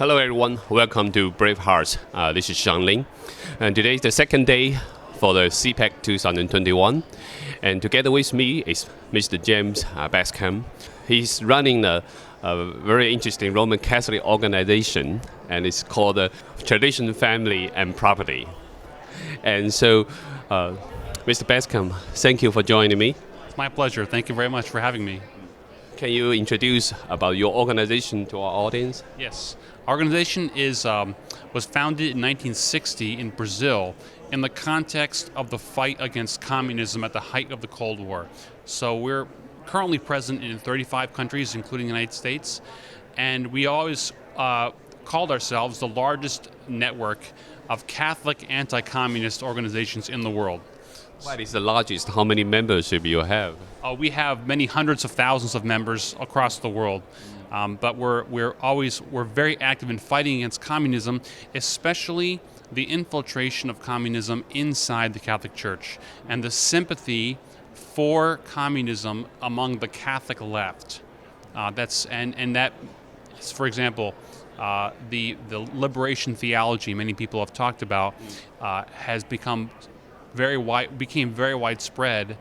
Hello everyone, welcome to BraveHearts. This is Ling, and today is the second day for the CPAC 2021. And together with me is Mr. James Bascom. He's running a very interesting Roman Catholic organization, and it's called Tradition, Family and Property. And so, Mr. Bascom, thank you for joining me. It's my pleasure. Thank you very much for having me. Can you introduce about your organization to our audience? Yes. Our organization was founded in 1960 in Brazil in the context of the fight against communism at the height of the Cold War. So we're currently present in 35 countries, including the United States, and we always called ourselves the largest network of Catholic anti-communist organizations in the world. What is the largest? How many membership you have? We have many hundreds of thousands of members across the world. But we're very active in fighting against communism, especially the infiltration of communism inside the Catholic Church and the sympathy for communism among the Catholic left. For example, the liberation theology many people have talked about has became very widespread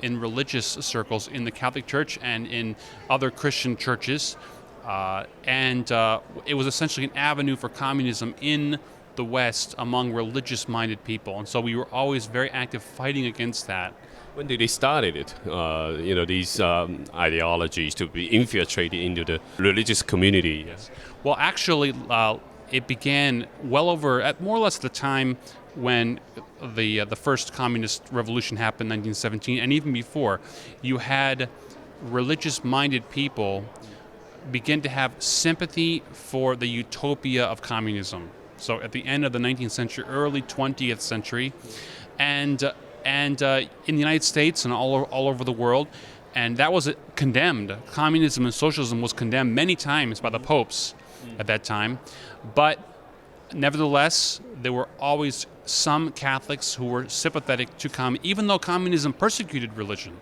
in religious circles in the Catholic Church and in other Christian churches. It was essentially an avenue for communism in the West among religious-minded people. And so we were always very active fighting against that. When did they start it? These ideologies to be infiltrated into the religious community. Yes. Well, actually, it began well over at more or less the time when the first communist revolution happened in 1917, and even before, you had religious-minded people begin to have sympathy for the utopia of communism. So at the end of the 19th century, early 20th century, and in the United States and all over the world, and that was condemned. Communism and socialism was condemned many times by the popes at that time, but nevertheless, there were always some Catholics who were sympathetic to communism, even though communism persecuted religion.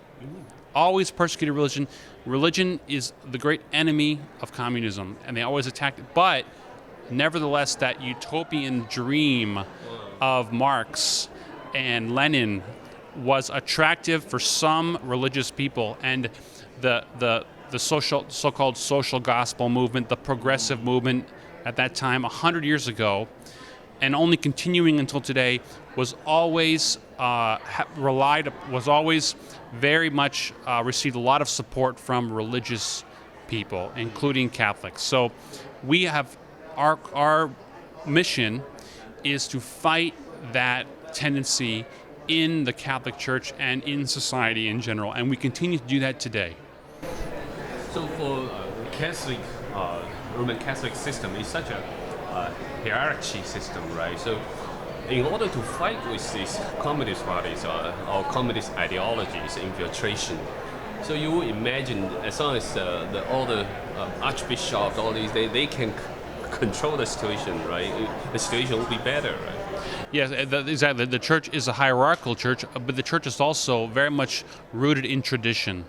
Always persecuted religion. Religion is the great enemy of communism, and they always attacked it. But nevertheless, that utopian dream of Marx and Lenin was attractive for some religious people, and the so-called social gospel movement, the progressive movement at that time, 100 years ago, and only continuing until today, was always very much received a lot of support from religious people, including Catholics. So we have our mission is to fight that tendency in the Catholic Church and in society in general, and we continue to do that today. So for Catholic, Roman Catholic system is such a hierarchy system, right? So in order to fight with these communist parties or communist ideologies, infiltration, so you imagine as long as all the archbishops, all these, they can control the situation, right? The situation will be better, right? Yes, exactly. The church is a hierarchical church, but the church is also very much rooted in tradition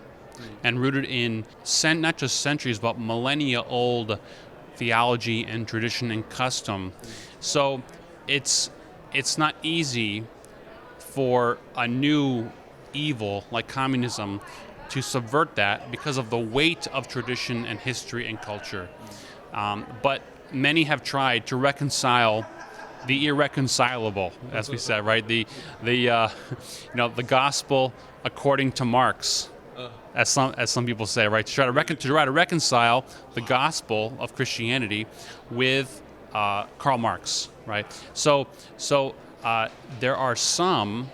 and rooted in not just centuries, but millennia-old theology and tradition and custom. So it's not easy for a new evil like communism to subvert that because of the weight of tradition and history and culture. But many have tried to reconcile the irreconcilable, as we said, right? The gospel according to Marx, as some people say, right? To try to reconcile the gospel of Christianity with Karl Marx, right? So there are some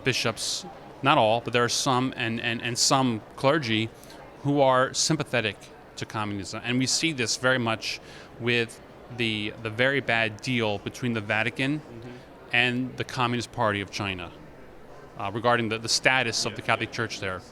bishops, not all, but there are some and some clergy who are sympathetic to communism, and we see this very much with the very bad deal between the Vatican and the Communist Party of China regarding the status of the Catholic Church there.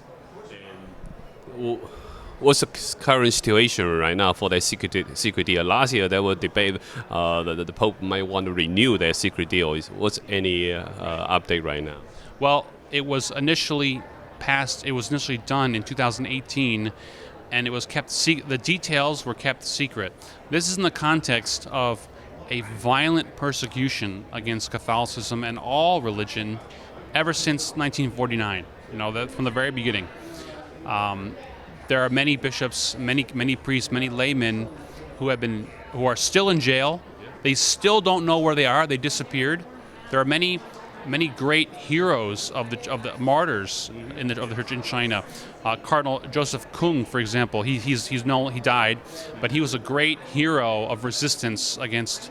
What's the current situation right now for that secret deal? Last year there was debate the Pope might want to renew their secret deal. What's any update right now? Well, it was initially done in 2018 and it was kept the details were kept secret. This is in the context of a violent persecution against Catholicism and all religion ever since 1949. From the very beginning. There are many bishops, many priests, many laymen who are still in jail. They still don't know where they are. They disappeared. There are many great heroes of the martyrs of the church in China. Cardinal Joseph Kung, for example, he died, but he was a great hero of resistance against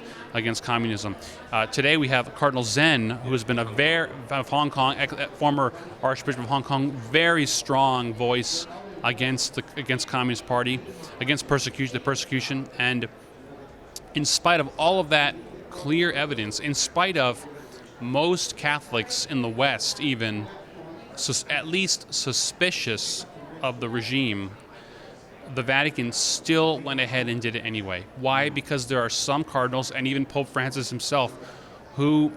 communism. Today we have Cardinal Zen, who has been of Hong Kong, former Archbishop of Hong Kong, very strong voice against Communist Party, against the persecution, and in spite of all of that clear evidence, in spite of most Catholics in the West even at least suspicious of the regime, the Vatican still went ahead and did it anyway. Why? Because there are some cardinals, and even Pope Francis himself, who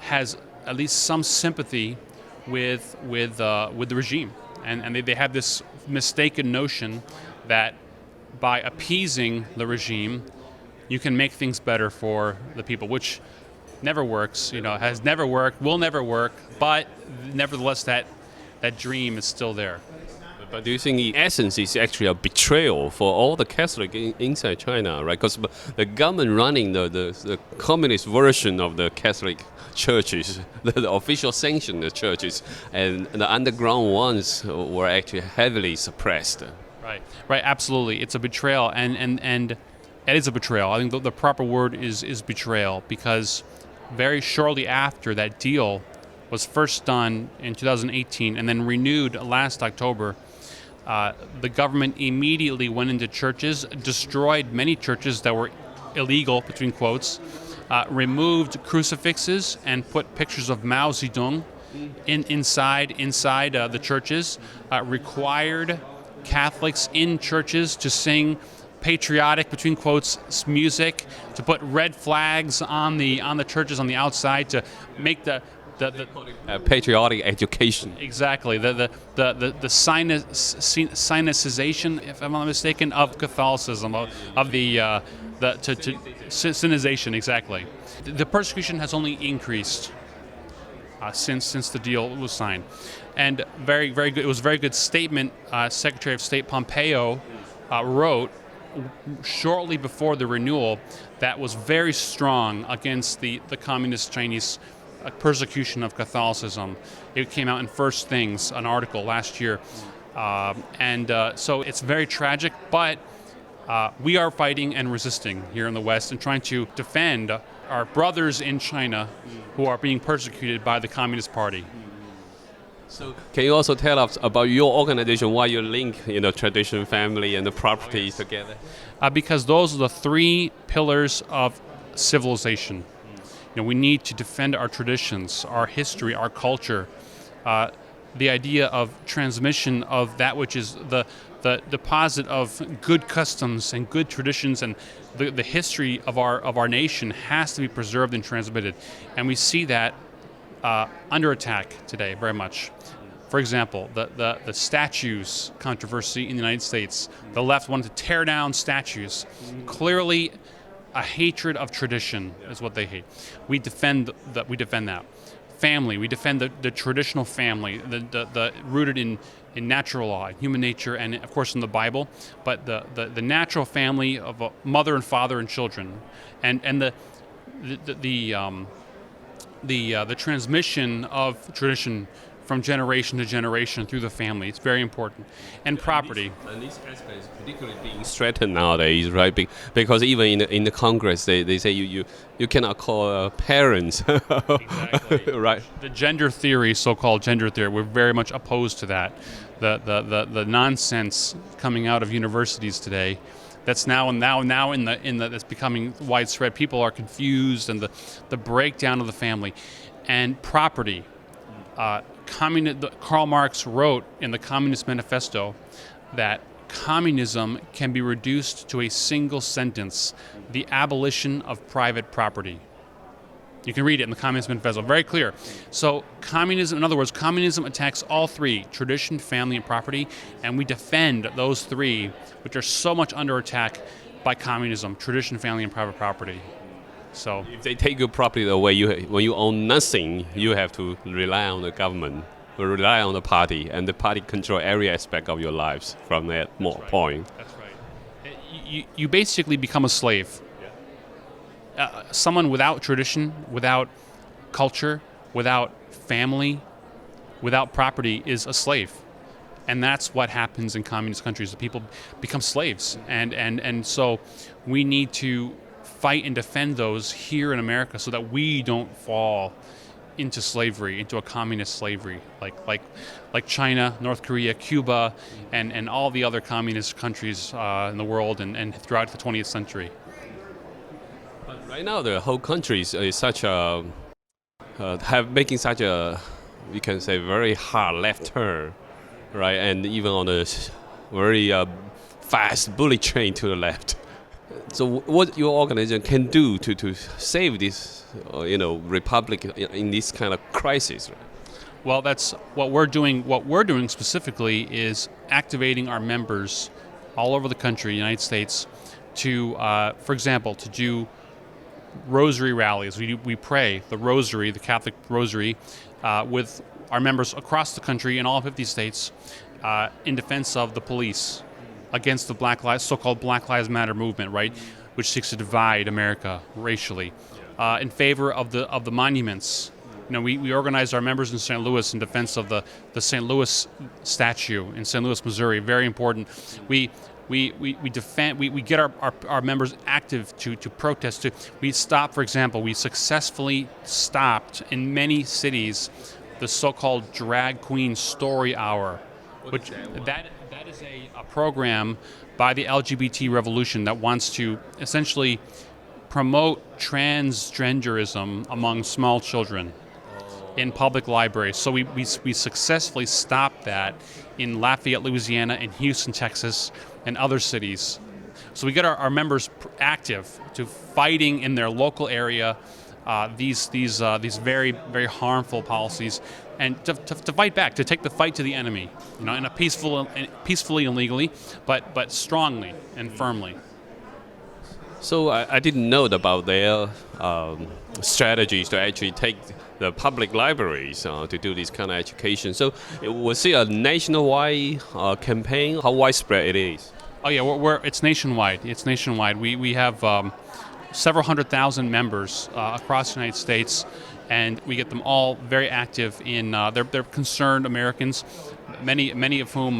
has at least some sympathy with the regime, and they have this mistaken notion that by appeasing the regime, you can make things better for the people, which never works. Has never worked, will never work. But nevertheless, that dream is still there. But do you think, in essence, it's actually a betrayal for all the Catholic inside China, right? Because the government running the communist version of the Catholic churches, the official sanctioned churches, and the underground ones were actually heavily suppressed. Right. Absolutely, it's a betrayal, and it is a betrayal. I think the proper word is betrayal, because very shortly after that deal was first done in 2018 and then renewed last October, the government immediately went into churches, destroyed many churches that were illegal, between quotes, removed crucifixes and put pictures of Mao Zedong inside the churches, required Catholics in churches to sing patriotic, between quotes, music, to put red flags on the churches on the outside, to make the patriotic education. Exactly. The sinicization, if I'm not mistaken, of Catholicism, of the sinization, exactly. The persecution has only increased since the deal was signed, and very good. It was a very good statement Secretary of State Pompeo wrote shortly before the renewal that was very strong against the communist Chinese persecution of Catholicism. It came out in First Things, an article last year. So it's very tragic, but we are fighting and resisting here in the West and trying to defend our brothers in China who are being persecuted by the Communist Party. So can you also tell us about your organization, why you link tradition, family, and the property together? Because those are the three pillars of civilization. We need to defend our traditions, our history, our culture. The idea of transmission of that which is the deposit of good customs and good traditions, and the history of our nation has to be preserved and transmitted. And we see that under attack today very much. For example, the statues controversy in the United States. The left wanted to tear down statues. Clearly, a hatred of tradition is what they hate. We defend that. Family, we defend the traditional family, the rooted in natural law, human nature, and of course in the Bible. But the natural family of a mother and father and children, and the transmission of tradition from generation to generation through the family. It's very important. And property. And this aspect is particularly being threatened nowadays, right? Because even in the Congress, they say you cannot call parents. Exactly. Right. The gender theory, so-called gender theory, we're very much opposed to that. The nonsense coming out of universities today, that's now that's becoming widespread. People are confused, and the breakdown of the family and property. Karl Marx wrote in the Communist Manifesto that communism can be reduced to a single sentence: the abolition of private property. You can read it in the Communist Manifesto, very clear. So communism, in other words, communism attacks all three, tradition, family, and property, and we defend those three, which are so much under attack by communism, tradition, family, and private property. So If they take your property away, when you own nothing, you have to rely on the government, or rely on the party, and the party control every aspect of your lives from that point. That's right. You basically become a slave. Someone without tradition, without culture, without family, without property is a slave. And that's what happens in communist countries. The people become slaves. And so we need to fight and defend those here in America so that we don't fall into slavery, into a communist slavery, like China, North Korea, Cuba, and all the other communist countries in the world and throughout the 20th century. But right now, the whole country is such a making such a, we can say, very hard left turn, right? And even on a very fast bullet train to the left. So, what your organization can do to save this, republic in this kind of crisis? Right? Well, that's what we're doing. What we're doing specifically is activating our members all over the country, United States, to, for example, to do rosary rallies. We pray the rosary, the Catholic rosary, with our members across the country in all 50 states in defense of the police, against the so-called Black Lives Matter movement, right, which seeks to divide America racially, in favor of the monuments. We organized our members in St. Louis in defense of the St. Louis statue in St. Louis, Missouri. Very important. We defend. We get our members active to protest. We successfully stopped in many cities the so-called drag queen story hour, which that is a program by the LGBT revolution that wants to essentially promote transgenderism among small children in public libraries. So we successfully stopped that in Lafayette, Louisiana, and Houston, Texas, and other cities. So we get our members active to fighting in their local area these very, very harmful policies, and to fight back, to take the fight to the enemy, in a peacefully and legally, but strongly and firmly. So I didn't know about their strategies to actually take the public libraries to do this kind of education. So was it a nationwide campaign? How widespread it is? Oh yeah, it's nationwide. It's nationwide. We have several 100,000 members across the United States, and we get them all very active in. They're concerned Americans, many of whom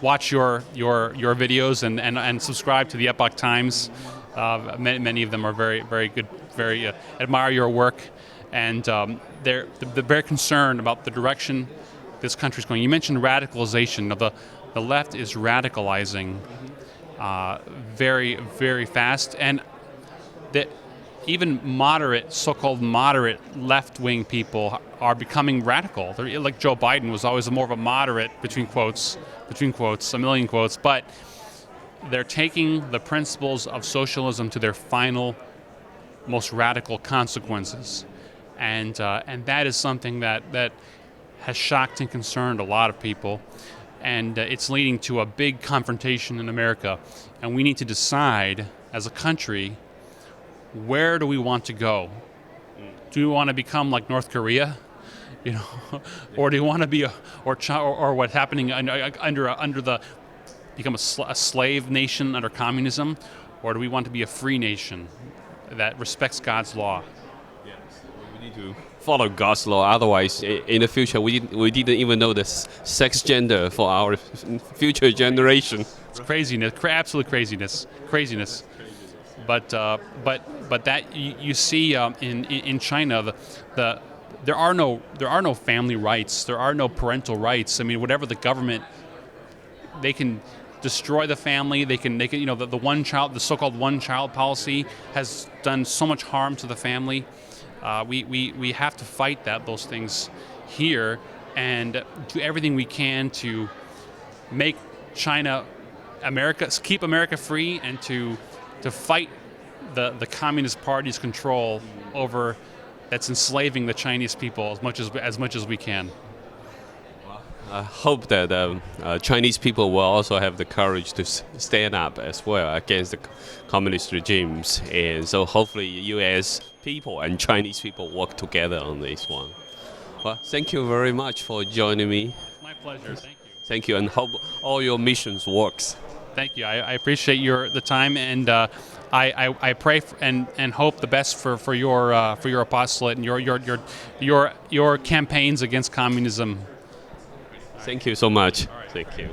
watch your videos and subscribe to the Epoch Times. Many of them are very, very good, very admire your work, and they're very concerned about the direction this country's going. You mentioned radicalization. The left is radicalizing very, very fast, and that even so-called moderate left-wing people are becoming radical. They're, like Joe Biden was always more of a moderate, between quotes, a million quotes, but they're taking the principles of socialism to their final, most radical consequences, and that is something that has shocked and concerned a lot of people, and it's leading to a big confrontation in America, and we need to decide as a country, where do we want to go? Do we want to become like North Korea, or do we want to be or what's happening become a slave nation under communism, or do we want to be a free nation that respects God's law? Yes, we need to follow God's law. Otherwise, in the future, we didn't even know the sex gender for our future generation. It's craziness, absolute craziness. But that you see in China, there are no family rights, there are no parental rights. I mean, whatever the government, they can destroy the family. They can the one child, the so-called one child policy has done so much harm to the family. We have to fight those things here and do everything we can to make keep America free, and to fight the Communist Party's control over that's enslaving the Chinese people as much as we can. I hope that Chinese people will also have the courage to stand up as well against the communist regimes, and so hopefully U.S. people and Chinese people work together on this one. Well, thank you very much for joining me. My pleasure. Thank you. Thank you, and hope all your missions works. Thank you. I appreciate the time, and I pray and hope the best for your apostolate and your campaigns against communism. Thank you so much. Thank you.